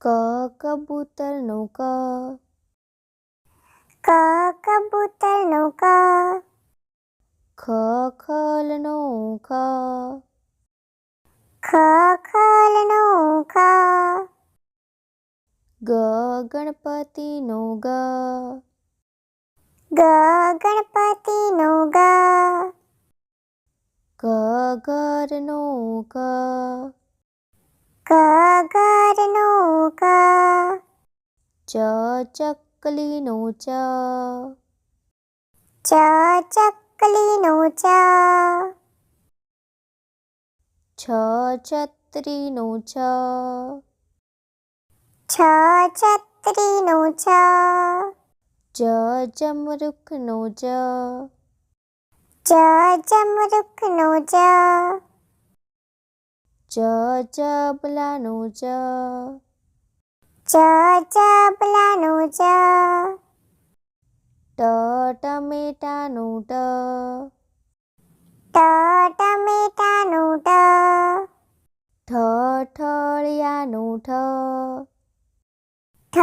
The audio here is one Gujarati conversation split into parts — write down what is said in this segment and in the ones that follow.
ક કબૂતરનું ક. ક કબૂતરનું ક. ખ ખલનું ખ. ખ ખલનું ખ. ગ ગણપતિનું ગ. ગ ગણપતિનું ગ. ઘ ઘરનું ઘ. ગ ઘરનું ગ. ચ ચકલીનું ચ. ચ ચકલીનું ચ. છ છત્રીનું છ. છ છત્રીનું છ. જ જમરૂખનું જ. જ જમરૂખનું જ. જ જબલાનું જ. જ જબલાનું જ. ટ ટમેટાનું ટ. ટ ટમેટાનું ટ. ઠ ઠળિયાનું ઠ. ઠ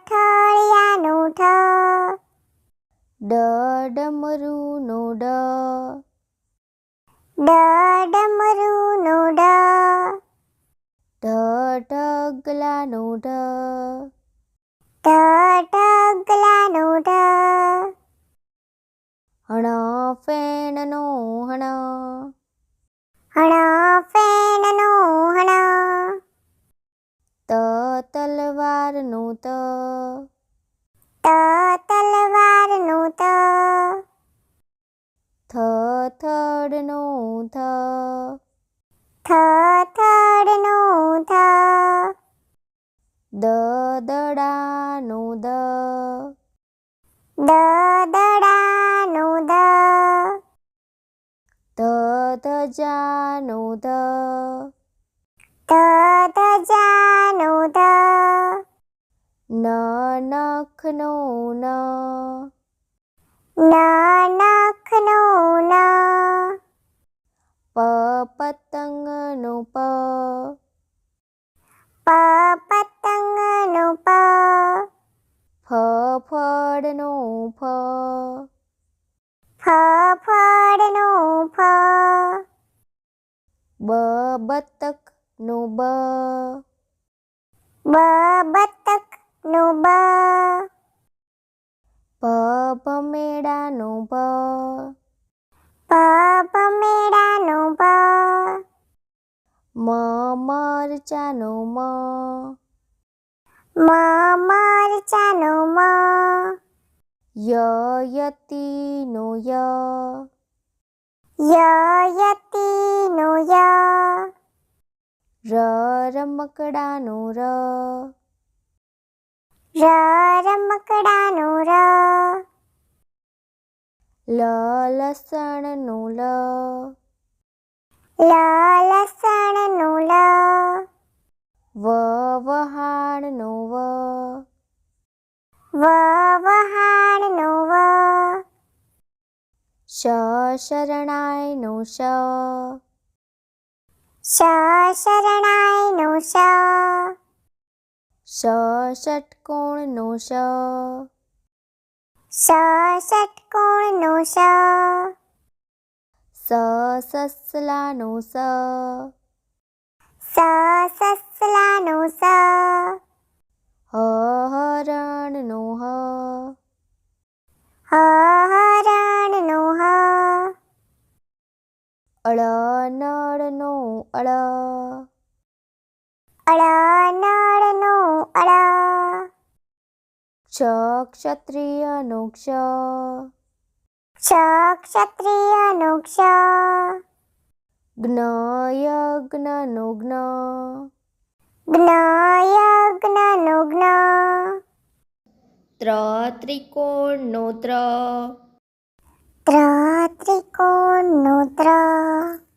ઠળિયાનું ઠ. ડ ડમરુનું ડ. ડ ડમરુનું ડ. ઢ ઢગલાનું ઢ. ઢ ઢગલાનું ઢ. હણ ફેણનું હણ. હણ ફેણનું હણ. ત તલવારનું ત. ત તલવારનું ત. થ થડનું થ. થ થડનું થ. દ દડાનું દ. દ દડાનું દ. ધ ધજાનું ધ. ધ ધજાનું ધ. ન નખનું ન. ન નખનું ન. પ પતંગનું પ. પ પતંગનું પ. ફ ફળનું ફ. ફ ફળનું ફ. બ બતકનું બ. બ બતકનું બ. ભ ભમેડાનું ભ. ભ ભમેડાનું ભ. મ મરચાનું મ. મ મરચાનું મ. ય યતીનું ય. ય યતીનું ય. ર રમકડાનું ર. ર રમકડાનું ર. લ લસણનું લ. લ લસણનું લ. વ વહાણનું વ. વ વહાણનું વ. શ શરણાઈનું શ. શ શરણાઈનું શ. ષ ષટકોણનું ષ. શ ષટકોણનું શ. સ સસલાનું સ. સ સસલાનું સ. હ હરણનું હ. હ હરણનું હ. અળ નળનું અળ. અળ નળનું અળ. ક્ષ ક્ષત્રિયનું ક્ષ. ક્ષ ક્ષત્રિયનું ક્ષ. જ્ઞ યજ્ઞનું જ્ઞ. જ્ઞ યજ્ઞનું જ્ઞ. ત્ર ત્રિકોણનું ત્ર. ત્રિકોણનું ત્ર.